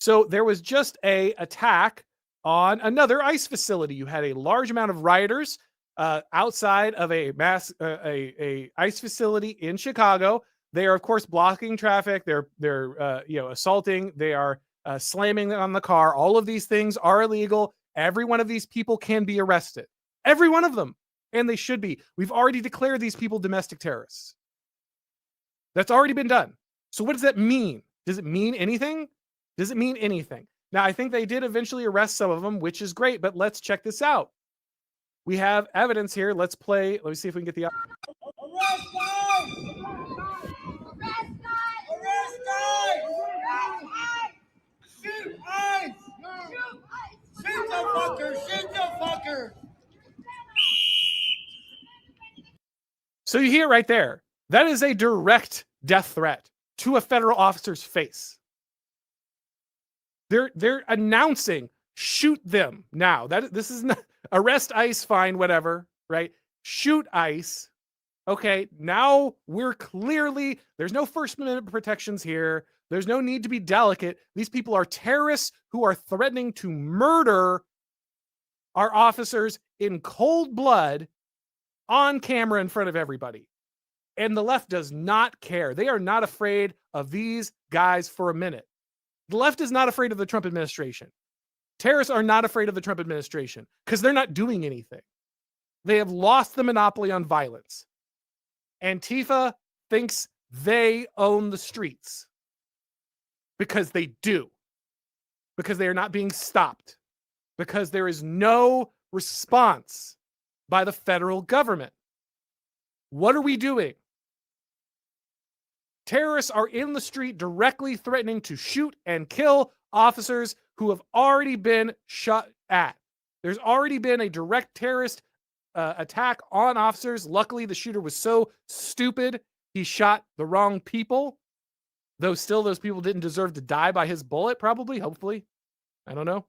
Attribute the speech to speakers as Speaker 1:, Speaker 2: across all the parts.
Speaker 1: So there was just a attack on another ICE facility. You had a large amount of rioters outside of a ICE facility in Chicago. They are, of course, blocking traffic. They're assaulting. They are slamming on the car. All of these things are illegal. Every one of these people can be arrested. Every one of them. And they should be. We've already declared these people domestic terrorists. That's already been done. So what does that mean? Does it mean anything? Does it mean anything? Now, I think they did eventually arrest some of them, which is great, but let's check this out. We have evidence here. Let's play. Let me see if we can get the...
Speaker 2: Arrest guys! Arrest guys! Arrest guys! Shoot ICE! Shoot the fucker! Shoot the fucker!
Speaker 1: So you hear right there. That is a direct death threat to a federal officer's face. They're announcing, shoot them now. This is not arrest ICE, fine, whatever, right? Shoot ICE. Okay, now we're clearly, there's no First Amendment protections here. There's no need to be delicate. These people are terrorists who are threatening to murder our officers in cold blood on camera in front of everybody. And the left does not care. They are not afraid of these guys for a minute. The left is not afraid of the Trump administration. Terrorists are not afraid of the Trump administration because they're not doing anything. They have lost the monopoly on violence. Antifa thinks they own the streets because they do. Because they are not being stopped. Because there is no response by the federal government. What are we doing? Terrorists are in the street directly threatening to shoot and kill officers who have already been shot at. There's already been a direct terrorist attack on officers. Luckily, the shooter was so stupid, he shot the wrong people. Though still, those people didn't deserve to die by his bullet, probably, hopefully. I don't know.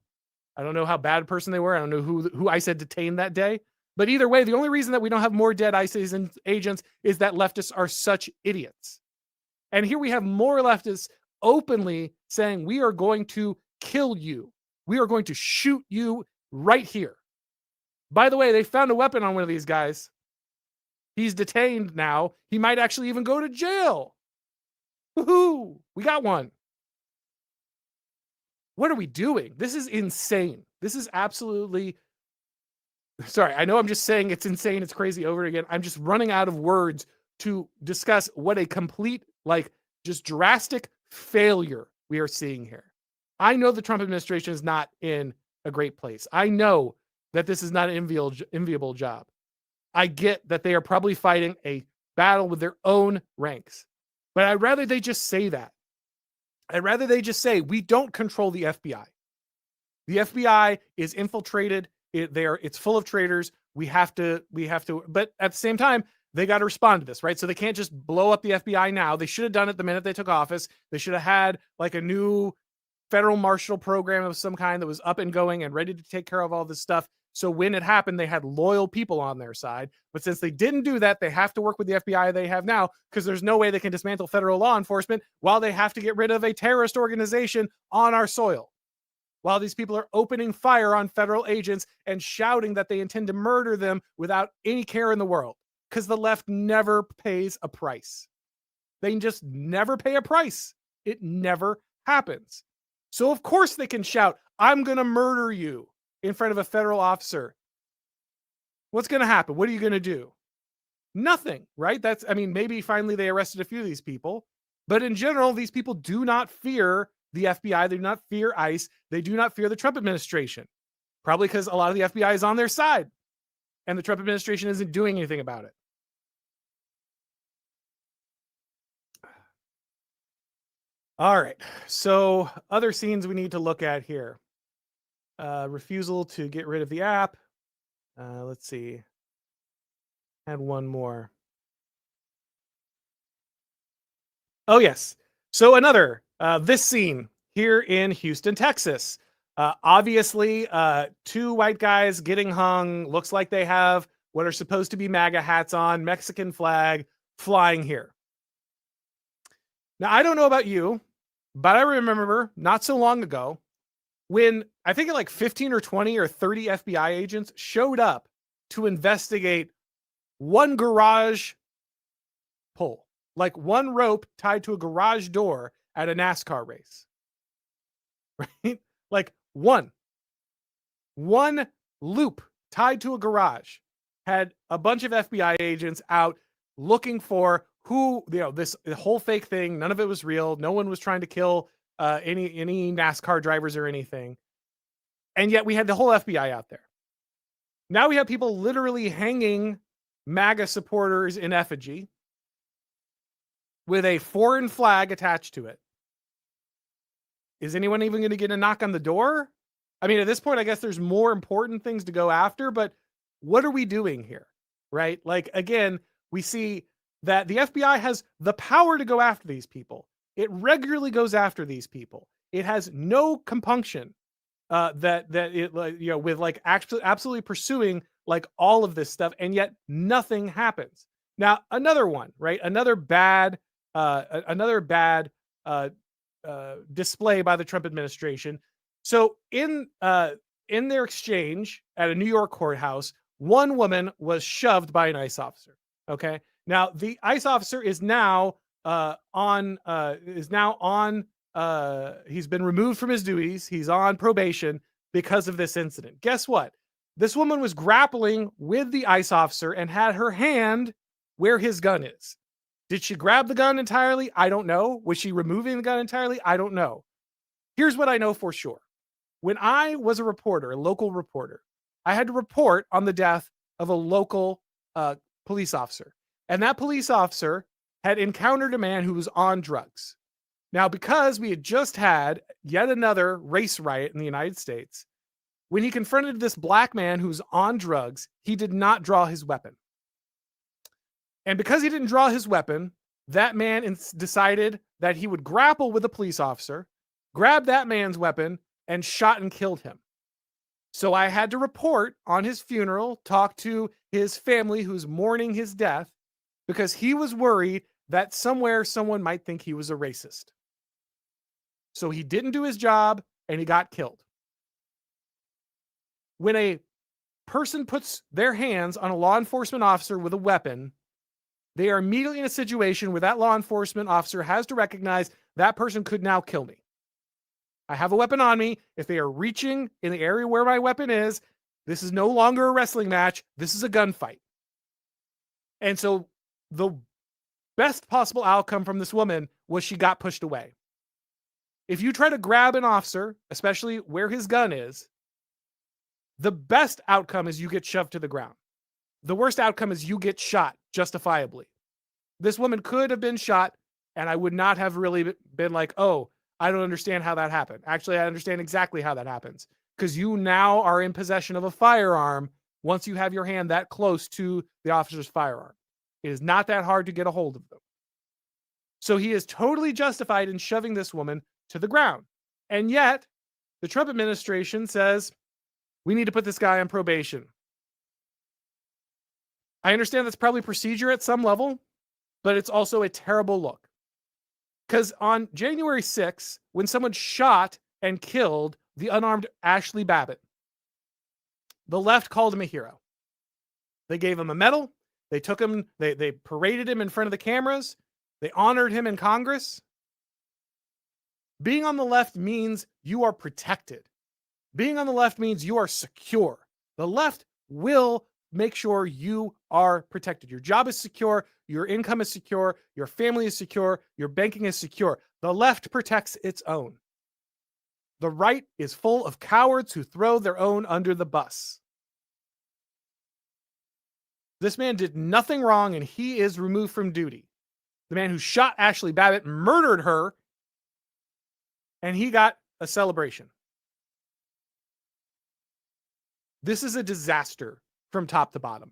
Speaker 1: I don't know how bad a person they were. I don't know who ICE had detained that day. But either way, the only reason that we don't have more dead ICE agents is that leftists are such idiots. And here we have more leftists openly saying, we are going to kill you. We are going to shoot you right here. By the way, they found a weapon on one of these guys. He's detained now. He might actually even go to jail. Woohoo! We got one. What are we doing? This is insane. This is absolutely... Sorry, I know I'm just saying it's insane, it's crazy over again. I'm just running out of words to discuss what a complete, just drastic failure we are seeing here. I know the Trump administration is not in a great place. I know that this is not an enviable job. I get that they are probably fighting a battle with their own ranks. But I'd rather they just say that. I'd rather they just say, we don't control the FBI. The FBI is infiltrated. It's full of traitors. We have to, but at the same time, they got to respond to this, right? So they can't just blow up the FBI now. They should have done it the minute they took office. They should have had a new federal marshal program of some kind that was up and going and ready to take care of all this stuff. So when it happened, they had loyal people on their side. But since they didn't do that, they have to work with the FBI they have now, because there's no way they can dismantle federal law enforcement while they have to get rid of a terrorist organization on our soil. While these people are opening fire on federal agents and shouting that they intend to murder them without any care in the world. Because the left never pays a price. They just never pay a price. It never happens. So of course they can shout, I'm going to murder you in front of a federal officer. What's going to happen? What are you going to do? Nothing, right? Maybe finally they arrested a few of these people. But in general, these people do not fear the FBI. They do not fear ICE. They do not fear the Trump administration. Probably because a lot of the FBI is on their side. And the Trump administration isn't doing anything about it. All right. So other scenes we need to look at here. Refusal to get rid of the app. Let's see. Had one more. Oh, yes. So another, this scene here in Houston, Texas. Obviously, two white guys getting hung. Looks like they have what are supposed to be MAGA hats on, Mexican flag flying here. Now, I don't know about you, But I remember not so long ago when I think like 15 or 20 or 30 FBI agents showed up to investigate one garage pull, like one rope tied to a garage door at a NASCAR race, right? Like one loop tied to a garage had a bunch of FBI agents out looking for who, this whole fake thing. None of it was real. No one was trying to kill any NASCAR drivers or anything. And yet we had the whole FBI out there. Now we have people literally hanging MAGA supporters in effigy with a foreign flag attached to it. Is anyone even going to get a knock on the door? I mean, at this point, I guess there's more important things to go after, but what are we doing here? Right? Like, again, we see that the FBI has the power to go after these people. It regularly goes after these people. It has no compunction that it, with like actually absolutely pursuing like all of this stuff, and yet nothing happens. Now, another one, right? Another bad display by the Trump administration. So in their exchange at a New York courthouse, one woman was shoved by an ICE officer. Okay. Now the ICE officer is now he's been removed from his duties. He's on probation because of this incident. Guess what? This woman was grappling with the ICE officer and had her hand where his gun is. Did she grab the gun entirely? I don't know. Was she removing the gun entirely? I don't know. Here's what I know for sure. When I was a reporter, a local reporter, I had to report on the death of a local police officer. And that police officer had encountered a man who was on drugs. Now, because we had just had yet another race riot in the United States, when he confronted this black man who's on drugs, he did not draw his weapon. And because he didn't draw his weapon, that man decided that he would grapple with a police officer, grab that man's weapon, and shot and killed him. So I had to report on his funeral, talk to his family who's mourning his death, because he was worried that somewhere someone might think he was a racist. So he didn't do his job and he got killed. When a person puts their hands on a law enforcement officer with a weapon, they are immediately in a situation where that law enforcement officer has to recognize that person could now kill me. I have a weapon on me. If they are reaching in the area where my weapon is, this is no longer a wrestling match. This is a gunfight. And so the best possible outcome from this woman was she got pushed away. If you try to grab an officer, especially where his gun is, the best outcome is you get shoved to the ground. The worst outcome is you get shot justifiably. This woman could have been shot, and I would not have really been like, oh, I don't understand how that happened. Actually, I understand exactly how that happens, because you now are in possession of a firearm once you have your hand that close to the officer's firearm. It is not that hard to get a hold of them. So he is totally justified in shoving this woman to the ground. And yet, the Trump administration says, we need to put this guy on probation. I understand that's probably procedure at some level, but it's also a terrible look. Because on January 6th, when someone shot and killed the unarmed Ashli Babbitt, the left called him a hero. They gave him a medal. They took him, they paraded him in front of the cameras. They honored him in Congress. Being on the left means you are protected. Being on the left means you are secure. The left will make sure you are protected. Your job is secure. Your income is secure. Your family is secure. Your banking is secure. The left protects its own. The right is full of cowards who throw their own under the bus. This man did nothing wrong and he is removed from duty. The man who shot Ashli Babbitt murdered her and he got a celebration. This is a disaster from top to bottom.